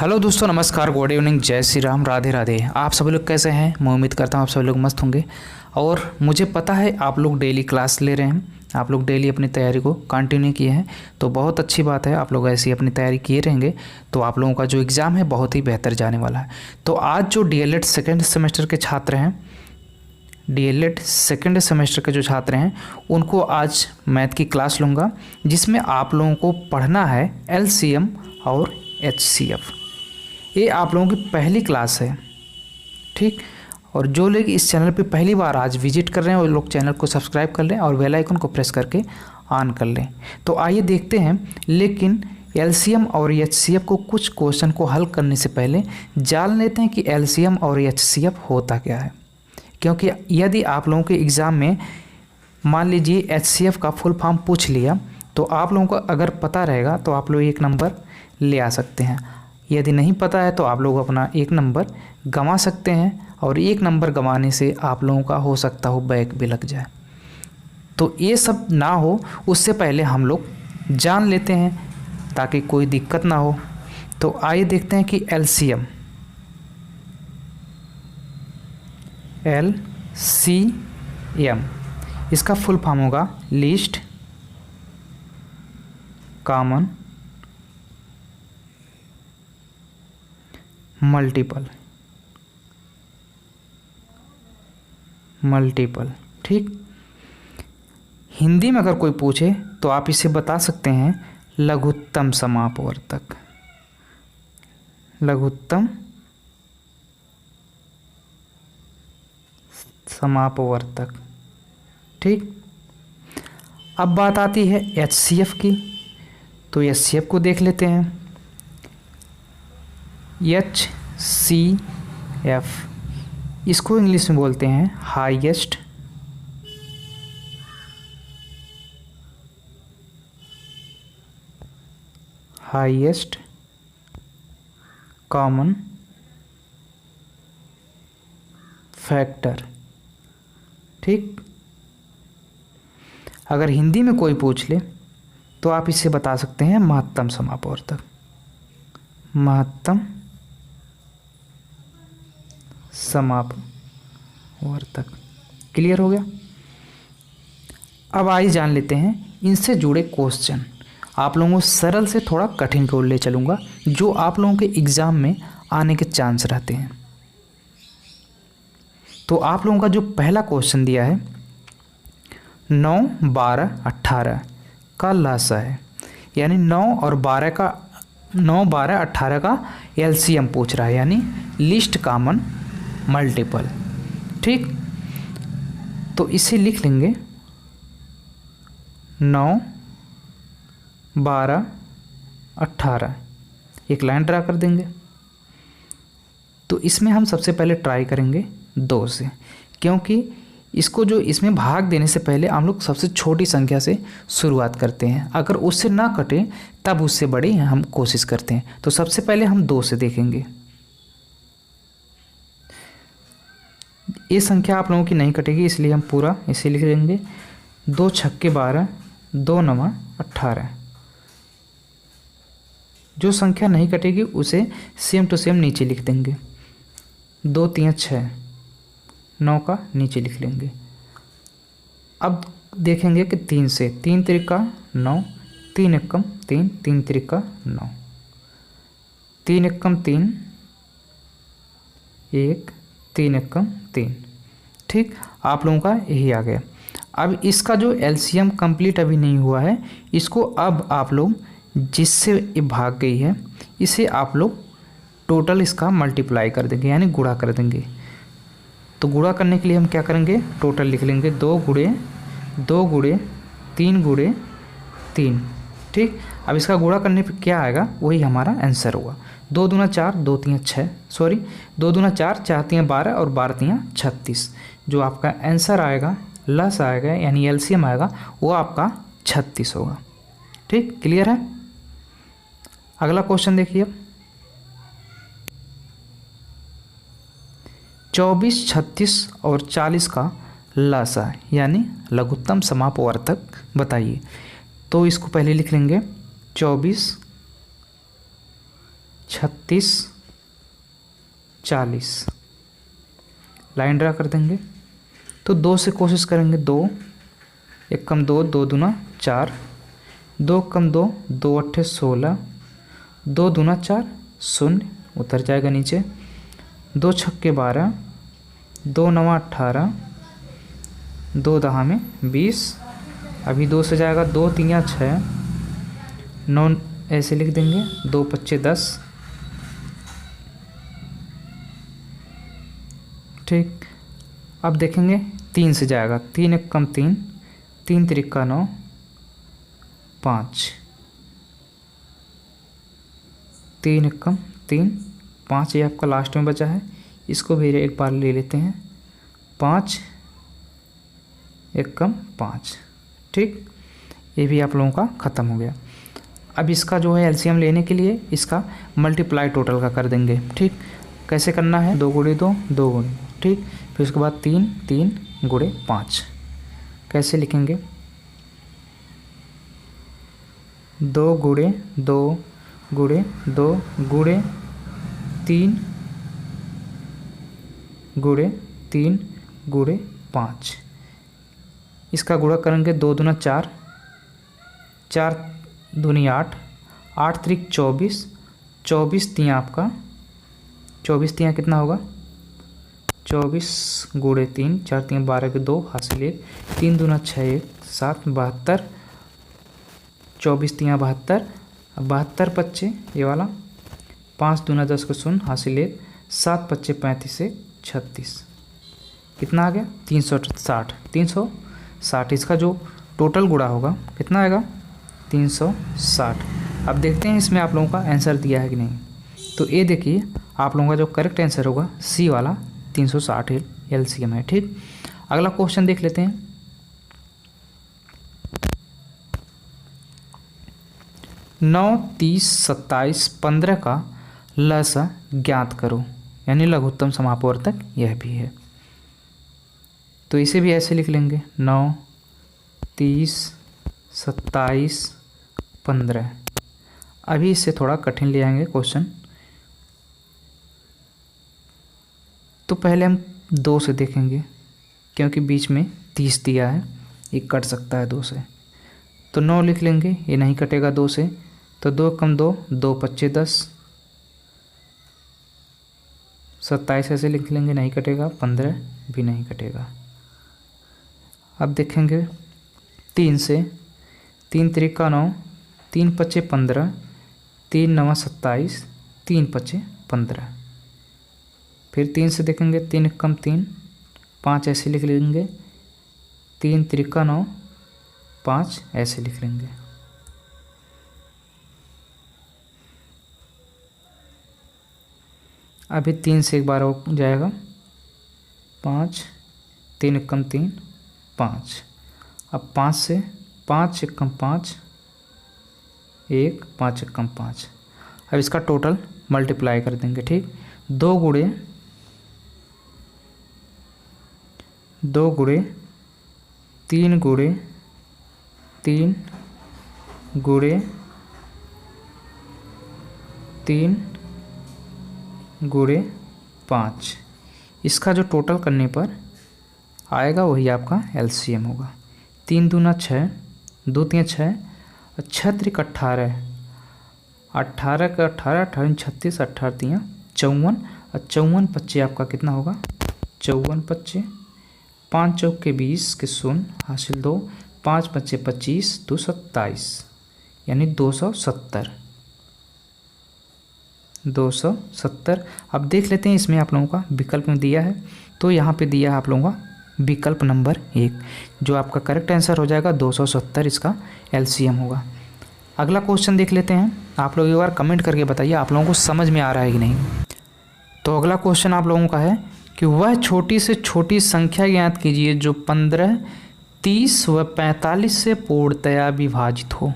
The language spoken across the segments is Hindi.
हेलो दोस्तों, नमस्कार, गुड इवनिंग, जय श्री राम, राधे राधे। आप सभी लोग कैसे हैं? मैं उम्मीद करता हूँ आप सभी लोग मस्त होंगे। और मुझे पता है आप लोग डेली क्लास ले रहे हैं, आप लोग डेली अपनी तैयारी को कंटिन्यू किए हैं, तो बहुत अच्छी बात है। आप लोग ऐसी अपनी तैयारी किए रहेंगे तो आप लोगों का जो एग्ज़ाम है बहुत ही बेहतर जाने वाला है। तो आज जो डीएलएड सेकेंड सेमेस्टर के छात्र हैं, डीएलएड सेकेंड सेमेस्टर के जो छात्र हैं उनको आज मैथ की क्लास लूँगा, जिसमें आप लोगों को पढ़ना है एलसीएम और एचसीएफ। ये आप लोगों की पहली क्लास है, ठीक। और जो लोग इस चैनल पे पहली बार आज विजिट कर रहे हैं वो लोग चैनल को सब्सक्राइब कर लें और बेल आइकन को प्रेस करके ऑन कर लें। तो आइए देखते हैं, लेकिन एलसीएम और एचसीएफ को कुछ क्वेश्चन को हल करने से पहले जान लेते हैं कि एलसीएम और एचसीएफ होता क्या है। क्योंकि यदि आप लोगों के एग्ज़ाम में मान लीजिए एचसीएफ का फुल फॉर्म पूछ लिया तो आप लोगों को अगर पता रहेगा तो आप लोग 1 नंबर ले आ सकते हैं। यदि नहीं पता है तो आप लोग अपना 1 नंबर गंवा सकते हैं, और 1 नंबर गंवाने से आप लोगों का हो सकता हो बैक भी लग जाए। तो ये सब ना हो उससे पहले हम लोग जान लेते हैं ताकि कोई दिक्कत ना हो। तो आइए देखते हैं कि एलसीएम इसका फुल फॉर्म होगा लीस्ट कॉमन मल्टीपल, ठीक। हिंदी में अगर कोई पूछे तो आप इसे बता सकते हैं लघुत्तम समापवर्तक, लघुत्तम समापवर्तक, ठीक। अब बात आती है एचसीएफ की, तो एचसीएफ को देख लेते हैं। HCF इसको इंग्लिश में बोलते हैं हाईएस्ट कॉमन फैक्टर, ठीक। अगर हिंदी में कोई पूछ ले तो आप इसे बता सकते हैं महत्तम समापवर्तक, महत्तम समापवर्तक। क्लियर हो गया। अब आइए जान लेते हैं इनसे जुड़े क्वेश्चन। आप लोगों को सरल से थोड़ा कठिन की ओर ले चलूँगा, जो आप लोगों के एग्ज़ाम में आने के चांस रहते हैं। तो आप लोगों का जो पहला क्वेश्चन दिया है 9, 12, 18 का लसा है, यानी 9 और 12 का 9, 12, 18 का एलसीएम पूछ रहा है, यानी लिस्ट कॉमन मल्टीपल, ठीक। तो इसे लिख लेंगे 9, 12, 18, एक लाइन ड्रा कर देंगे। तो इसमें हम सबसे पहले ट्राई करेंगे 2 से, क्योंकि इसको जो इसमें भाग देने से पहले हम लोग सबसे छोटी संख्या से शुरुआत करते हैं। अगर उससे ना कटे तब उससे बड़ी हम कोशिश करते हैं। तो सबसे पहले हम 2 से देखेंगे। ये संख्या आप लोगों की नहीं कटेगी, इसलिए हम पूरा इसे लिख देंगे 2 छक्के 12, 2 9 18। जो संख्या नहीं कटेगी उसे सेम टू सेम नीचे लिख देंगे। 2 3 6, 9 का नीचे लिख लेंगे। अब देखेंगे कि 3 से, 3 त्रिका 9, 3 एकम 3, 3 त्रिका 9, 3 एकम 3, 1, 3 एकम 3, ठीक। आप लोगों का यही आ गया। अब इसका जो एलसीएम कंप्लीट अभी नहीं हुआ है, इसको अब आप लोग जिससे ये भाग गई है इसे आप लोग टोटल इसका मल्टीप्लाई कर देंगे, यानी गुणा कर देंगे। तो गुणा करने के लिए हम क्या करेंगे, टोटल लिख लेंगे 2 गुणे 2 गुणे 3 गुणे 3, ठीक। अब इसका गुणा करने पे क्या आएगा वही हमारा आंसर होगा। 2 दूना 4, 2 3 6, सॉरी 2 दूना 4, 4 3 12 और 12 3 36। जो आपका आंसर आएगा, लस आएगा, यानी एलसीएम आएगा, वो आपका 36 होगा, ठीक। क्लियर है। अगला क्वेश्चन देखिए। 24, 36 और 40 का लसा यानी लघुत्तम समापवर्तक बताइए। तो इसको पहले लिख लेंगे 24, 36 40। लाइन ड्रा कर देंगे। तो 2 से कोशिश करेंगे। 2 1 कम 2, 2 दूना 4, 2 कम 2, 2 अट्ठे 16, 2 दूना 4 0 उतर जाएगा नीचे, 2 छक्के 12, 2 नवा 18, 2 दहा में 20। अभी 2 से जाएगा, 2 तिया 6, 9 ऐसे लिख देंगे, 2 पच्चे 10। ठीक, अब देखेंगे 3 से जाएगा, 3 1 कम 3, 3 तिरिक्का 9, 5, 3 1 कम 3, 5 ये आपका लास्ट में बचा है, इसको भी एक बार ले लेते हैं। 5 1 कम 5। ठीक, ये भी आप लोगों का ख़त्म हो गया। अब इसका जो है एलसीएम लेने के लिए इसका मल्टीप्लाई टोटल का कर देंगे। ठीक, कैसे करना है? 2 गुणे 2, 2 गुणे। ठीक, फिर उसके बाद 3 3 गुणे 5। कैसे लिखेंगे? 2 गुणे 2 गुणे 2 गुणे 3 गुणे 3 गुणे 5। इसका गुणा करेंगे, 2 दूना 4, 4 दूनी 8, 8 त्रिक 24, 24 तियाँ आपका 24 तियाँ कितना होगा? 24 गुणे 3, 4 तियाँ 12 के 2 हासिल 1, 3 दूना 6 1 7 72, 24 तियाँ 72, 72 पच्चे ये वाला, 5 दूना 10 को 0 हासिल 1, 7 पच्चे 35 से 36। कितना आ गया? 360। 360 इसका जो टोटल गुणा होगा कितना आएगा? 360। अब देखते हैं इसमें आप लोगों का आंसर दिया है कि नहीं। तो ये देखिए आप लोगों का जो करेक्ट आंसर होगा सी वाला 360 एलसीएम है। ठीक, अगला क्वेश्चन देख लेते हैं। 9 30 27 15 का लसा ज्ञात करो, यानी लघुत्तम समापवर्तक यह भी है। तो इसे भी ऐसे लिख लेंगे, 9 30 27 15। अभी इससे थोड़ा कठिन ले आएंगे क्वेश्चन। तो पहले हम 2 से देखेंगे, क्योंकि बीच में 30 दिया है, ये कट सकता है 2 से। तो 9 लिख लेंगे, ये नहीं कटेगा 2 से। तो 2 कम 2, 2 पच्चे 10, 27 ऐसे लिख लेंगे, नहीं कटेगा। 15 भी नहीं कटेगा। अब देखेंगे 3 से, 3 त्रिका 9, 3 पच्चे 15, 3 नवा 27, 3 पच्चे 15। फिर 3 से देखेंगे, 3 कम 3, 5 ऐसे लिख लेंगे, 3 त्रिका 9, 5 ऐसे लिख लेंगे। अभी 3 से एक बार हो जाएगा, 5 3 कम 3 5। अब 5 से, 5 1 कम 5 1, 5 1 कम 5। अब इसका टोटल मल्टीप्लाई कर देंगे। ठीक, 2 गुणे 3 गुणे 3 गुणे 3 गुणे 5। इसका जो टोटल करने पर आएगा वही आपका एलसीएम होगा। 3 दूना 6, 2 तियाँ 6, 6 त्रिक 18, 18 का 18, 18 36, 18 तियाँ 54, और 54 पच्चे आपका कितना होगा? 54 पच्चे, 5 चौक के 20 के 0 हासिल 2, 5 पच्चे 25, 2 27, यानी 270। 270। अब देख लेते हैं इसमें आप लोगों का विकल्प में दिया है, तो यहाँ पे दिया है आप लोगों का विकल्प नंबर 1, जो आपका करेक्ट आंसर हो जाएगा 270 इसका एलसीएम होगा। अगला क्वेश्चन देख लेते हैं। आप लोग एक बार कमेंट करके बताइए आप लोगों को समझ में आ रहा है कि नहीं। तो अगला क्वेश्चन आप लोगों का है कि वह छोटी से छोटी संख्या ज्ञात कीजिए जो 15, 30 व 45 से पूर्णतया विभाजित हो।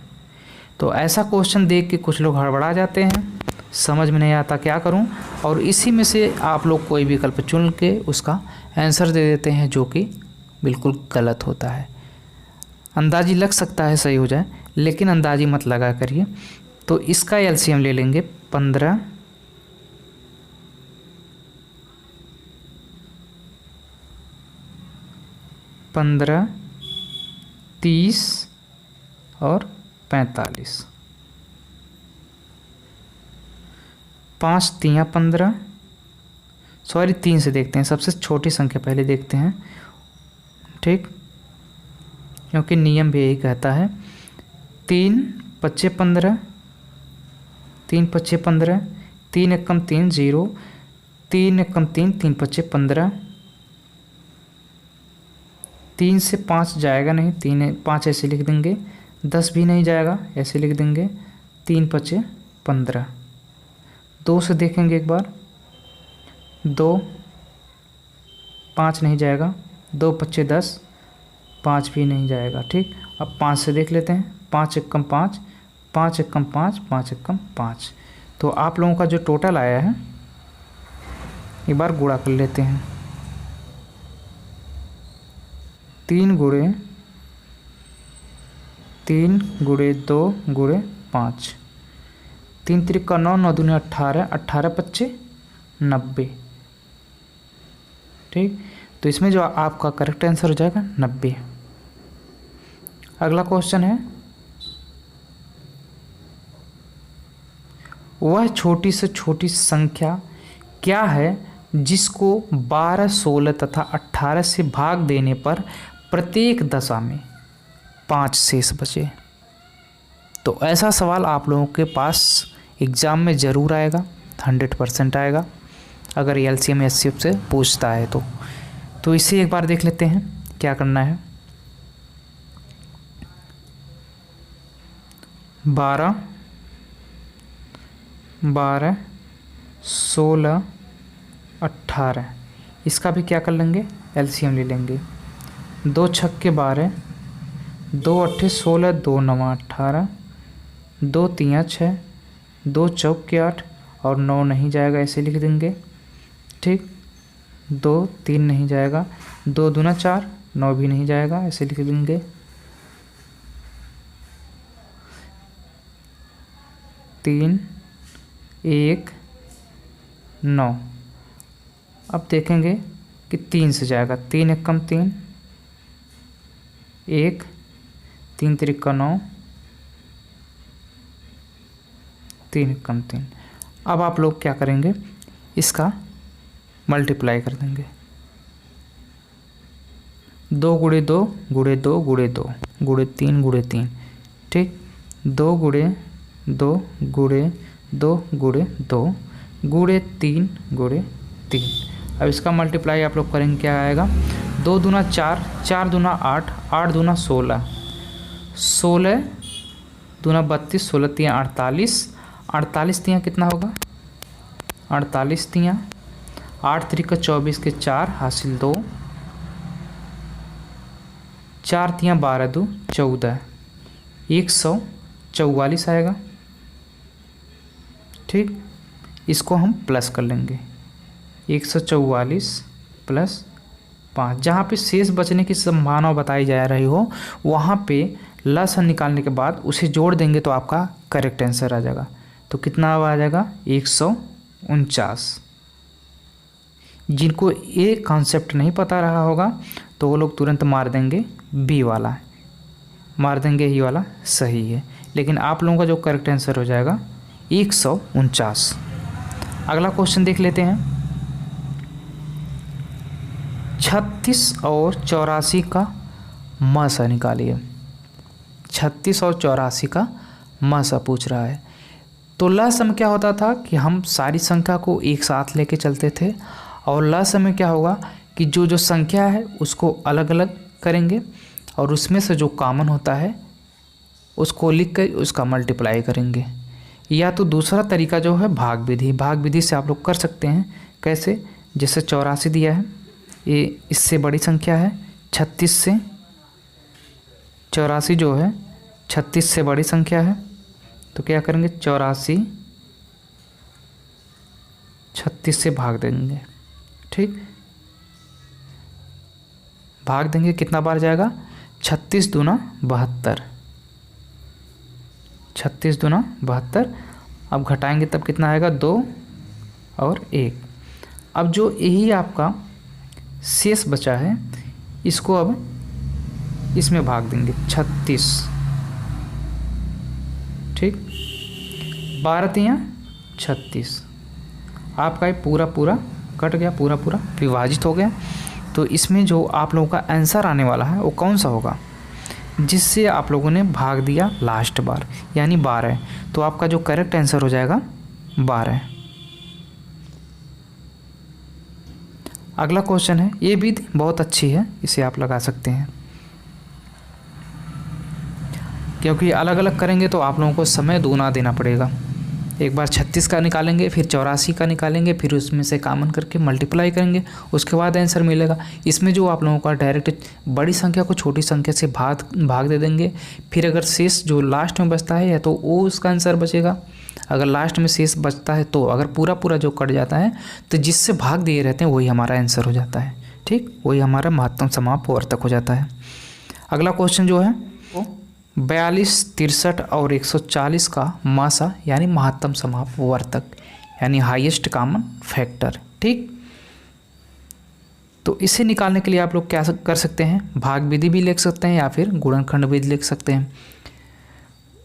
तो ऐसा क्वेश्चन देख के कुछ लोग हड़बड़ा जाते हैं, समझ में नहीं आता क्या करूं, और इसी में से आप लोग कोई विकल्प चुन के उसका आंसर दे देते हैं, जो कि बिल्कुल गलत होता है। अंदाजी लग सकता है सही हो जाए, लेकिन अंदाजी मत लगा करिए। तो इसका एलसीएम ले लेंगे 15, 15, 30 और 45। 5 तियाँ 15, सॉरी 3 से देखते हैं, सबसे छोटी संख्या पहले देखते हैं, ठीक, क्योंकि नियम भी यही कहता है। 3 पच्चे 15, 3 पच्चे 15, 3 एकम 3 0, 3 एकम 3, 3 पच्चे 15, 3 से 5 जाएगा नहीं, 5 ऐसे लिख देंगे, 10 भी नहीं जाएगा, ऐसे लिख देंगे, 3 पच्चे 15। 2 से देखेंगे एक बार, 2, 5 नहीं जाएगा, 2 पच्चे 10, 5 भी नहीं जाएगा, ठीक। अब 5 से देख लेते हैं, 5 एकम 5, 5 एकम 5, 5 एकम 5। तो आप लोगों का जो टोटल आया है, एक बार गुणा कर लेते हैं। 3 गुणे 2 गुणे 5, 3 त्रिका 9, 9 दूनी 18, 18 पच्चे 90, ठीक। तो इसमें जो आपका करेक्ट आंसर हो जाएगा 90। अगला क्वेश्चन है, वह छोटी से छोटी संख्या क्या है जिसको 12, 16 तथा 18 से भाग देने पर प्रत्येक दशा में 5 शेष बचे। तो ऐसा सवाल आप लोगों के पास एग्ज़ाम में ज़रूर आएगा, 100% आएगा, अगर एलसीएम एचसीएफ से पूछता है तो इसे एक बार देख लेते हैं क्या करना है। 12, 16, 18, इसका भी क्या कर लेंगे, एलसीएम ले लेंगे। 2 छक्के 12, 2 अट्ठे 16, 2 नवा 18, 2 तियाँ 6, 2 चौके 8 और 9 नहीं जाएगा, ऐसे लिख देंगे, ठीक। 2 3 नहीं जाएगा, 2 दूना 4, 9 भी नहीं जाएगा, ऐसे लिख देंगे। 3 1 9। अब देखेंगे कि 3 से जाएगा, 3 एकम 3, 1, 3 त्रिका 9, 3 एकम 3। अब आप लोग क्या करेंगे, इसका मल्टीप्लाई कर देंगे। 2 गुणे 2 गुणे 2 गुणे 2 गुणे 3 गुणे 3, ठीक। 2 गुणे 2 गुणे 2 गुणे 2 गुणे 3 गुणे 3। अब इसका मल्टीप्लाई आप लोग करेंगे, क्या आएगा, 2 दूना 4, 4 दूना 8, 8 दूना 16, 16 दूना 32, 16 तियाँ 48, 48 तियाँ कितना होगा, 48 तियाँ 8 त्रिका 24 के 4 हासिल 2, 4 तियाँ 12 2 14, 144 आएगा, ठीक। इसको हम प्लस कर लेंगे, 144 प्लस 5। जहाँ पे शेष बचने की संभावना बताई जा रही हो, वहाँ पे लसन निकालने के बाद उसे जोड़ देंगे तो आपका करेक्ट आंसर आ जाएगा। तो कितना आ जाएगा, 149। जिनको ये कॉन्सेप्ट नहीं पता रहा होगा तो वो लोग तुरंत मार देंगे बी वाला, मार देंगे ही वाला सही है, लेकिन आप लोगों का जो करेक्ट आंसर हो जाएगा 149। अगला क्वेश्चन देख लेते हैं। 36 और 84 का मसा निकालिए। 36 और 84 का मसा पूछ रहा है। तो लसम क्या होता था कि हम सारी संख्या को एक साथ लेके चलते थे, और लसम में क्या होगा कि जो जो संख्या है उसको अलग अलग करेंगे और उसमें से जो कॉमन होता है उसको लिख कर उसका मल्टीप्लाई करेंगे। या तो दूसरा तरीका जो है भाग विधि, भाग विधि से आप लोग कर सकते हैं। कैसे, जैसे 84 दिया है, ये इससे बड़ी संख्या है 36 से, 84 जो है 36 से बड़ी संख्या है, तो क्या करेंगे 84 36 से भाग देंगे, ठीक। भाग देंगे, कितना बार जाएगा, 36 दूना 72, 36 दूना 72। अब घटाएंगे तब कितना आएगा, 2 और 1। अब जो यही आपका शेष बचा है इसको अब इसमें भाग देंगे 36, ठीक। 12 तियाँ 36, आपका ये पूरा पूरा कट गया, पूरा पूरा विभाजित हो गया। तो इसमें जो आप लोगों का आंसर आने वाला है वो कौन सा होगा, जिससे आप लोगों ने भाग दिया लास्ट बार, यानी 12। तो आपका जो करेक्ट आंसर हो जाएगा 12। अगला क्वेश्चन है, ये भी बहुत अच्छी है, इसे आप लगा सकते हैं, क्योंकि अलग अलग करेंगे तो आप लोगों को समय दूना देना पड़ेगा। एक बार 36 का निकालेंगे, फिर 84 का निकालेंगे, फिर उसमें से कॉमन करके मल्टीप्लाई करेंगे, उसके बाद आंसर मिलेगा। इसमें जो आप लोगों का डायरेक्ट बड़ी संख्या को छोटी संख्या से भाग दे देंगे, फिर अगर शेष जो लास्ट में बचता है या तो वो उसका आंसर बचेगा। अगर लास्ट में शेष बचता है तो अगर पूरा पूरा जो कट जाता है तो जिससे भाग दिए रहते हैं वही हमारा आंसर हो जाता है, ठीक, वही हमारा महत्तम समापवर्तक हो जाता है। अगला क्वेश्चन जो है 42, 63 और 140 का मासा यानी महत्तम समापवर्तक यानी हाईएस्ट कॉमन फैक्टर, ठीक। तो इसे निकालने के लिए आप लोग क्या कर सकते हैं, भाग विधि भी लिख सकते हैं या फिर गुणनखंड विधि लिख सकते हैं।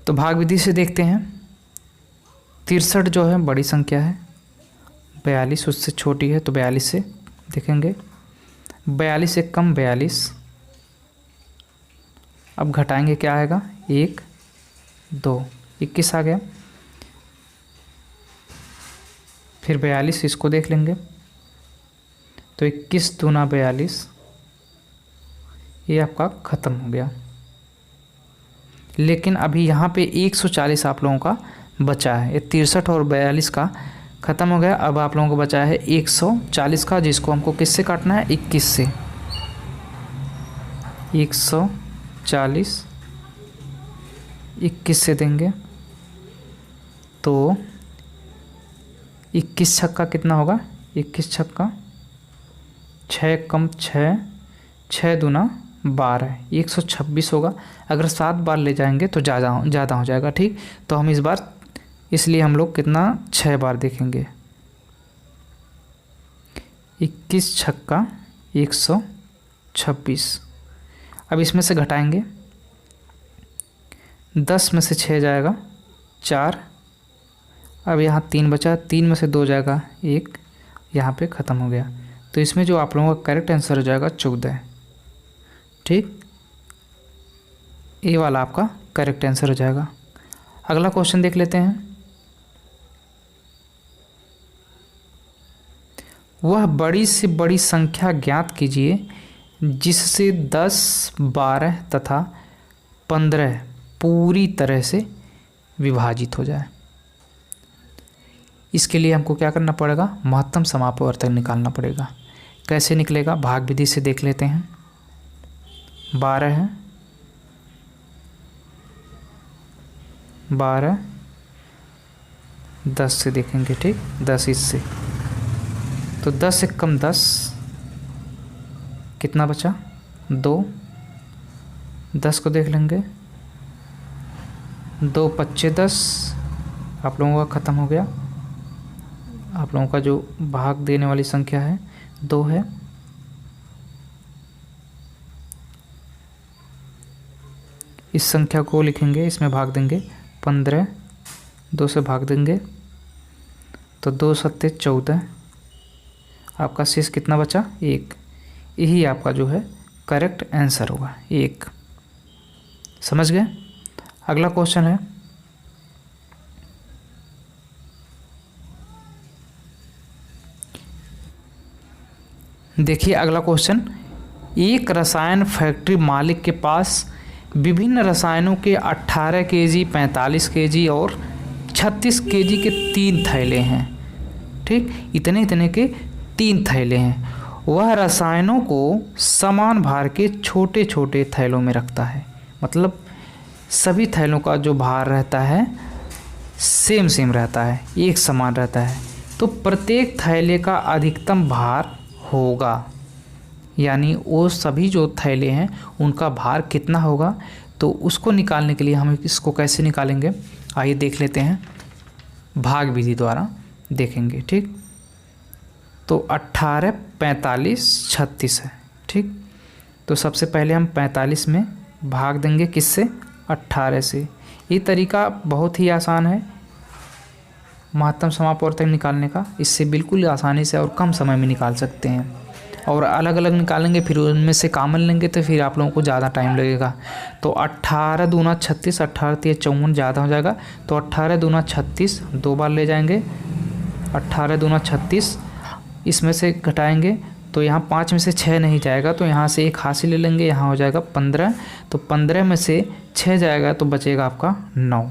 तो भाग विधि से देखते हैं, 63 जो है बड़ी संख्या है, 42 उससे छोटी है, तो 42 से देखेंगे, 42 से कम 42। अब घटाएंगे क्या आएगा, 1 2 21 आ गया। फिर 42 इसको देख लेंगे, तो 21 दूना 42, ये आपका ख़त्म हो गया। लेकिन अभी यहाँ पे 140 आप लोगों का बचा है, ये 63 और 42 का ख़त्म हो गया। अब आप लोगों को बचा है 140 का, जिसको हमको किससे काटना है, 21 से। 140 21 से देंगे तो 21 छक्का कितना होगा, 21 छक्का 6 कम 6, 6 दूना 12, 126 होगा। अगर 7 बार ले जाएंगे तो ज़्यादा हो जाएगा, ठीक। तो हम इस बार इसलिए हम लोग कितना 6 बार देखेंगे, 21 छक्का 126। अब इसमें से घटाएंगे, 10 में से 6 जाएगा 4, अब यहाँ 3 बचा, 3 में से 2 जाएगा 1, यहाँ पे ख़त्म हो गया। तो इसमें जो आप लोगों का करेक्ट आंसर हो जाएगा 14, ठीक। ये वाला आपका करेक्ट आंसर हो जाएगा। अगला क्वेश्चन देख लेते हैं, वह बड़ी से बड़ी संख्या ज्ञात कीजिए जिससे 10, 12 तथा 15 पूरी तरह से विभाजित हो जाए। इसके लिए हमको क्या करना पड़ेगा, महत्तम समापवर्तक निकालना पड़ेगा। कैसे निकलेगा, भाग विधि से देख लेते हैं। 12 है, 12 10 से देखेंगे, ठीक, 10 इससे, तो 10 से कम 10, कितना बचा 2, 10 को देख लेंगे, 2 पच्चे 10, आप लोगों का ख़त्म हो गया। आप लोगों का जो भाग देने वाली संख्या है 2 है। इस संख्या को लिखेंगे, इसमें भाग देंगे 15, 2 से भाग देंगे तो 2 सत्ते 14, आपका शेष कितना बचा 1। यही आपका जो है करेक्ट आंसर होगा 1। समझ गए। अगला क्वेश्चन है, देखिए अगला क्वेश्चन, एक रसायन फैक्ट्री मालिक के पास विभिन्न रसायनों के 18 केजी, 45 केजी और 36 केजी के 3 थैले हैं, ठीक, इतने इतने के 3 थैले हैं। वह रसायनों को समान भार के छोटे छोटे थैलों में रखता है, मतलब सभी थैलों का जो भार रहता है सेम रहता है, एक समान रहता है। तो प्रत्येक थैले का अधिकतम भार होगा, यानी वो सभी जो थैले हैं उनका भार कितना होगा, तो उसको निकालने के लिए हम इसको कैसे निकालेंगे, आइए देख लेते हैं। भाग विधि द्वारा देखेंगे, ठीक। तो 18, 45, 36 है, ठीक। तो सबसे पहले हम 45 में भाग देंगे किससे, 18 से। ये तरीका बहुत ही आसान है महत्तम समापवर्तक निकालने का, इससे बिल्कुल आसानी से और कम समय में निकाल सकते हैं। और अलग अलग निकालेंगे फिर उनमें से कॉमन लेंगे तो फिर आप लोगों को ज़्यादा टाइम लगेगा। तो 18 दूना 36, 18 3 54 ज़्यादा हो जाएगा, तो 18 दूना 36 दो बार ले जाएंगे, 18 दूना 36 इसमें से घटाएंगे तो यहाँ 5 में से 6 नहीं जाएगा, तो यहाँ से एक हासिल ले लेंगे, यहाँ हो जाएगा 15। तो 15 में से 6 जाएगा तो बचेगा आपका 9,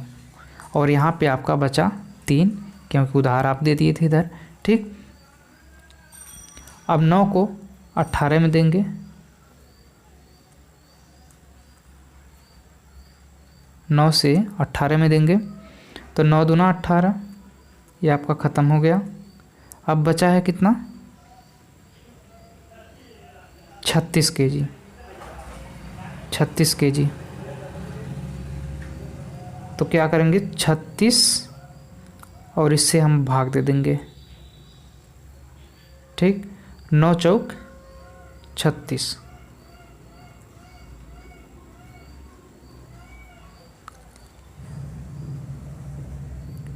और यहाँ पे आपका बचा 3, क्योंकि उधार आप दे दिए थे इधर। ठीक, अब 9 को 18 में देंगे, 9 से 18 में देंगे तो 9 दूना 18, ये आपका ख़त्म हो गया। अब बचा है कितना, 36 kg, 36 kg। तो क्या करेंगे, 36 और इससे हम भाग दे देंगे। ठीक, 9 चौक 36।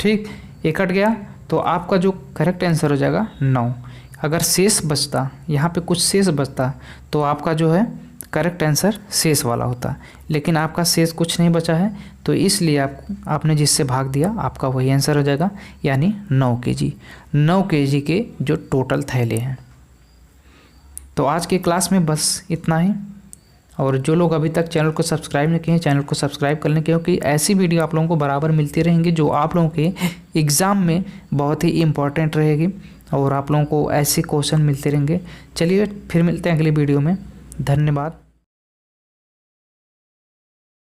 ठीक, ये कट गया तो आपका जो करेक्ट आंसर हो जाएगा 9। अगर शेष बचता, यहाँ पे कुछ शेष बचता तो आपका जो है करेक्ट आंसर शेष वाला होता, लेकिन आपका शेष कुछ नहीं बचा है, तो इसलिए आपने जिससे भाग दिया आपका वही आंसर हो जाएगा, यानी 9 kg। 9 kg के जो टोटल थैले हैं। तो आज के क्लास में बस इतना ही, और जो लोग अभी तक चैनल को सब्सक्राइब नहीं किए हैं चैनल को सब्सक्राइब कर लें, क्योंकि ऐसी वीडियो आप लोगों को बराबर मिलती रहेंगी जो आप लोगों के एग्ज़ाम में बहुत ही इम्पॉर्टेंट रहेगी, और आप लोगों को ऐसे क्वेश्चन मिलते रहेंगे। चलिए फिर मिलते हैं अगली वीडियो में, धन्यवाद।